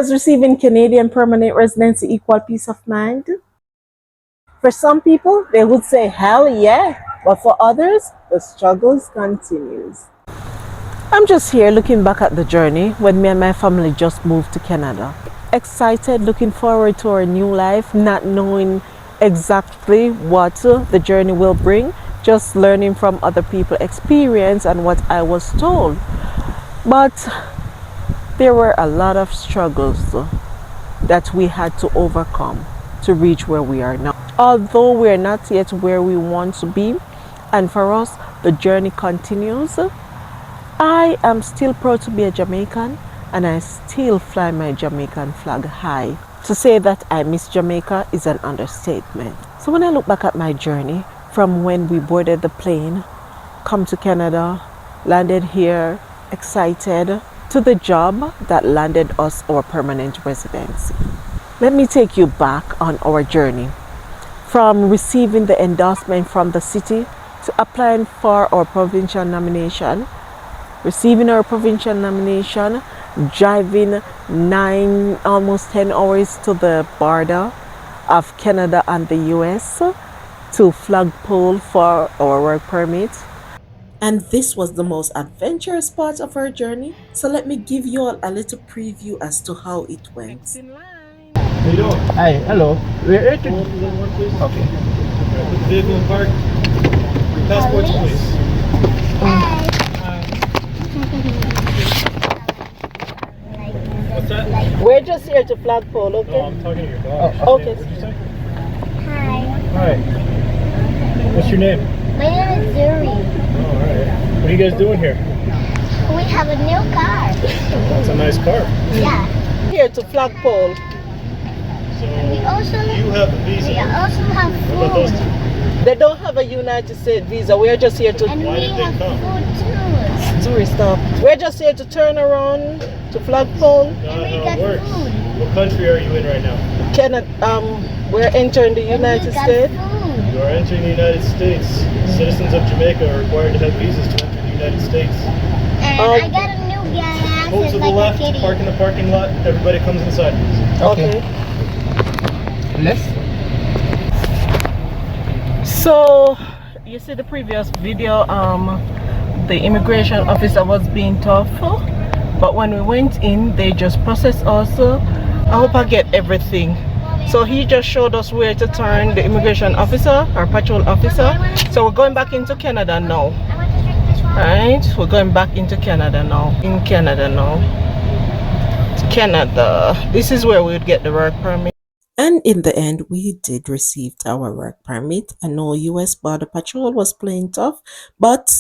Does receiving Canadian permanent residency equal peace of mind? For some people, they would say, hell yeah. But for others, the struggles continues. I'm just here looking back at the journey when me and my family just moved to Canada. Excited, looking forward to our new life, not knowing exactly what the journey will bring, just learning from other people's experience and what I was told. But there were a lot of struggles that we had to overcome to reach where we are now. Although we are not yet where we want to be, and for us the journey continues, I am still proud to be a Jamaican, and I still fly my Jamaican flag high. To say that I miss Jamaica is an understatement. So when I look back at my journey from when we boarded the plane, come to Canada, landed here, excited, to the job that landed us our permanent residency. Let me take you back on our journey from receiving the endorsement from the city to applying for our provincial nomination, receiving our provincial nomination, driving 9, almost 10 hours to the border of Canada and the US to flagpole for our work permit. And this was the most adventurous part of our journey. So let me give you all a little preview as to how it went. How you doing? Hi, hello. We're here to... Pull up a little more, please. Okay. Put the vehicle in park. Passports, please. What's that? We're just here to flagpole, No, okay? I'm talking to your dog. Oh, okay. What'd you say? Hi, Hi. What's your name? my name is Zuri. Oh, all right. What are you guys doing here? We have a new car. That's a nice car. Yeah. Here to flagpole. So We also you have a visa. we also have What about those food. two? They don't have a United States visa. We're just here to And Why we did they have come? food too. tourist stop. We're just here to turn around to flagpole. Not And we how got it works. food. What country are you in right now? Canada, we're entering the And we United got States. food. You are entering the United States. Citizens of Jamaica are required to have visas to enter the United States. And Um, I got a new gas. Pull to It's the like left, a kitty. park in the parking lot. Everybody comes inside. Okay. Left? So you see the previous video, the immigration officer was being tough, but when we went in, they just processed us. I hope I get everything. So he just showed us where to turn, the immigration officer, our patrol officer. So we're going back into Canada now. I want to drink this one. Right, we're going back into Canada now. In Canada now. Canada. This is where we would get the work permit. And in the end, we did receive our work permit. I know US Border Patrol was playing tough, but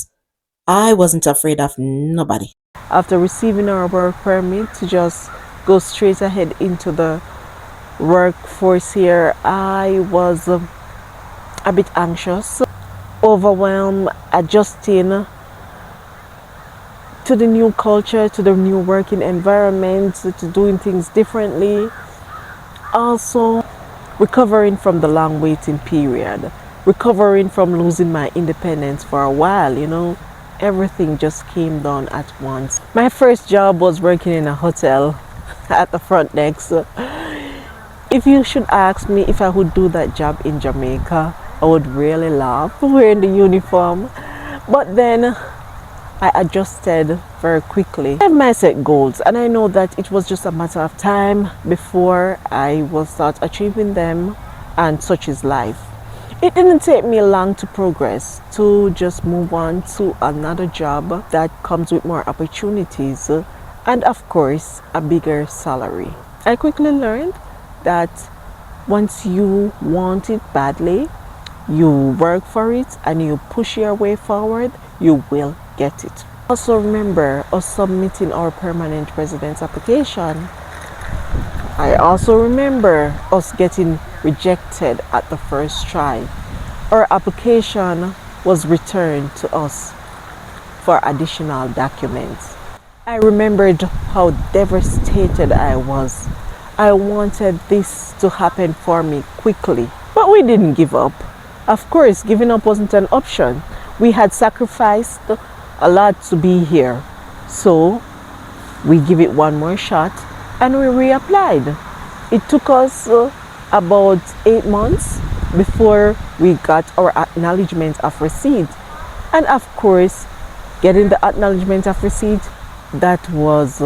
I wasn't afraid of nobody. After receiving our work permit to just go straight ahead into the workforce here, I was a bit anxious, overwhelmed, adjusting to the new culture, to the new working environment, to doing things differently. Also, recovering from the long waiting period, recovering from losing my independence for a while, everything just came down at once. My first job was working in a hotel at the front desk. If you should ask me if I would do that job in Jamaica, I would really laugh wearing the uniform. But then I adjusted very quickly. I have my set goals, and I know that it was just a matter of time before I will start achieving them, and such is life. It didn't take me long to progress, to just move on to another job that comes with more opportunities and, of course, a bigger salary. I quickly learned that once you want it badly, you work for it and you push your way forward, you will get it. Also remember us submitting our permanent residence application. I also remember us getting rejected at the first try. Our application was returned to us for additional documents. I remembered how devastated I was. I wanted this to happen for me quickly, but we didn't give up. Of course, giving up wasn't an option. We had sacrificed a lot to be here. So we give it one more shot and we reapplied. It took us about 8 months before we got our acknowledgement of receipt. And of course, getting the acknowledgement of receipt, that was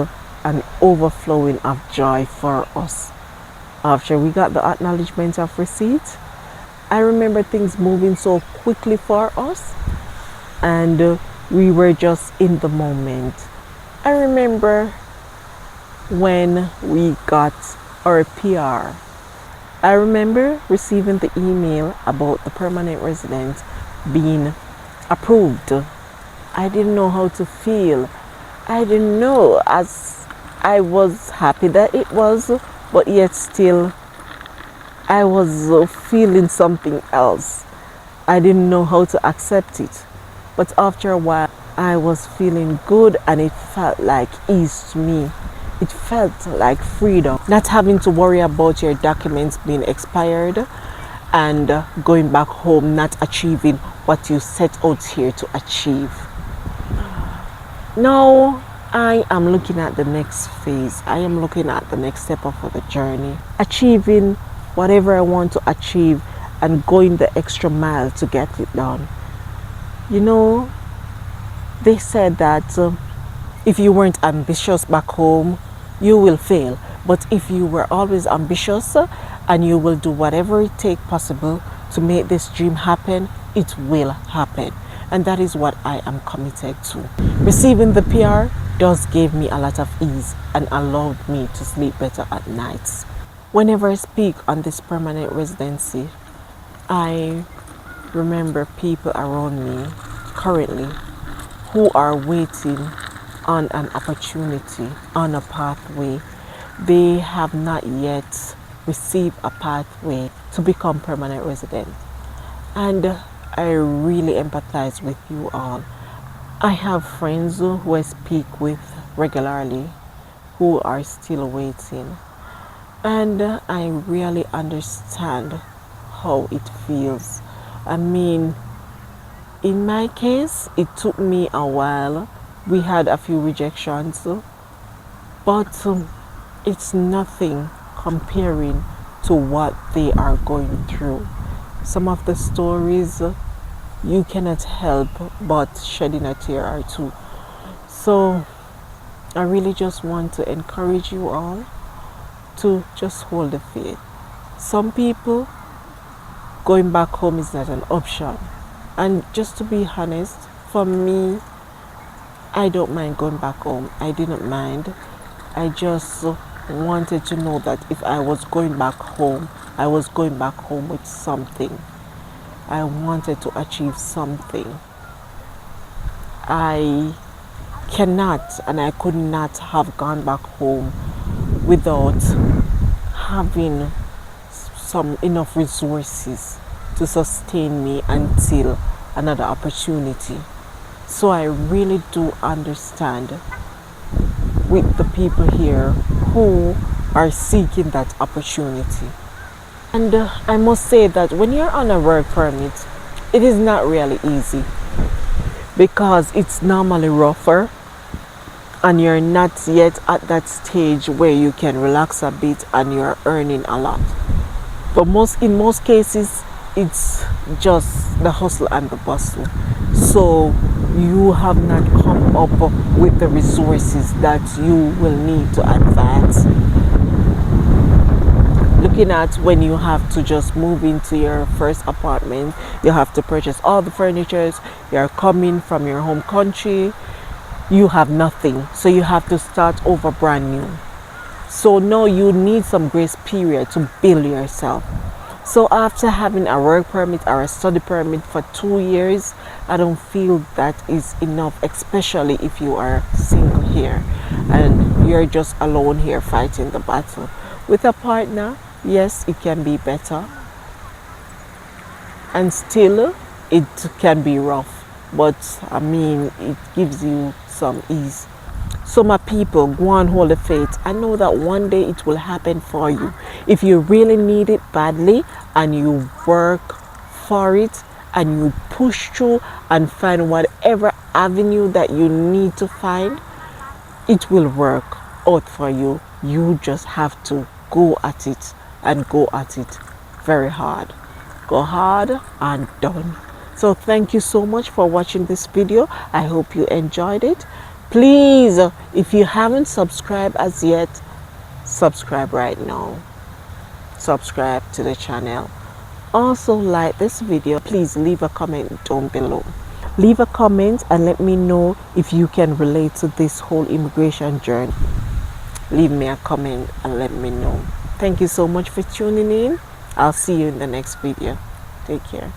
an overflowing of joy for us. After we got the acknowledgement of receipt, I remember things moving so quickly for us, and we were just in the moment. I remember when we got our PR. I remember receiving the email about the permanent resident being approved. I didn't know how to feel. I didn't know, as I was happy that it was, but yet still I was feeling something else. I didn't know how to accept it. But after a while, I was feeling good, and it felt like ease to me. It felt like freedom. Not having to worry about your documents being expired and going back home not achieving what you set out here to achieve. Now I am looking at the next phase. I am looking at the next step of the journey. Achieving whatever I want to achieve and going the extra mile to get it done. You know, they said that if you weren't ambitious back home, you will fail. But if you were always ambitious and you will do whatever it takes possible to make this dream happen, it will happen. And that is what I am committed to. Receiving the PR does give me a lot of ease and allowed me to sleep better at nights. Whenever I speak on this permanent residency, I remember people around me currently who are waiting on an opportunity, on a pathway. They have not yet received a pathway to become permanent resident. And I really empathize with you all. I have friends who I speak with regularly who are still waiting. And I really understand how it feels. I mean, in my case, it took me a while. We had a few rejections, but it's nothing comparing to what they are going through. Some of the stories, you cannot help but shedding a tear or two. So I really just want to encourage you all to just hold the faith. Some people, going back home is not an option. And just to be honest, for me, I don't mind going back home. I didn't mind. I just wanted to know that if I was going back home, I was going back home with something. I wanted to achieve something. I cannot and I could not have gone back home without having some enough resources to sustain me until another opportunity. So I really do understand with the people here who are seeking that opportunity. And I must say that when you're on a work permit, it is not really easy because it's normally rougher and you're not yet at that stage where you can relax a bit and you're earning a lot. But in most cases, it's just the hustle and the bustle. So you have not come up with the resources that you will need to advance. Looking at when you have to just move into your first apartment, you have to purchase all the furniture, you're coming from your home country, you have nothing. So you have to start over brand new. So now you need some grace period to build yourself. So after having a work permit or a study permit for 2 years, I don't feel that is enough, especially if you are single here and you're just alone here fighting the battle. With a partner, yes, it can be better. And still, it can be rough. But I mean, it gives you some ease. So my people, go on, hold the faith. I know that one day it will happen for you. If you really need it badly and you work for it and you push through and find whatever avenue that you need to find, it will work out for you. You just have to go at it, and go at it very hard. Go hard and done. So thank you so much for watching this video. I hope you enjoyed it. Please, if you haven't subscribed as yet, subscribe right now. Subscribe to the channel. Also like this video. Please leave a comment down below. Leave a comment and let me know if you can relate to this whole immigration journey. Leave me a comment and let me know. Thank you so much for tuning in. I'll see you in the next video. Take care.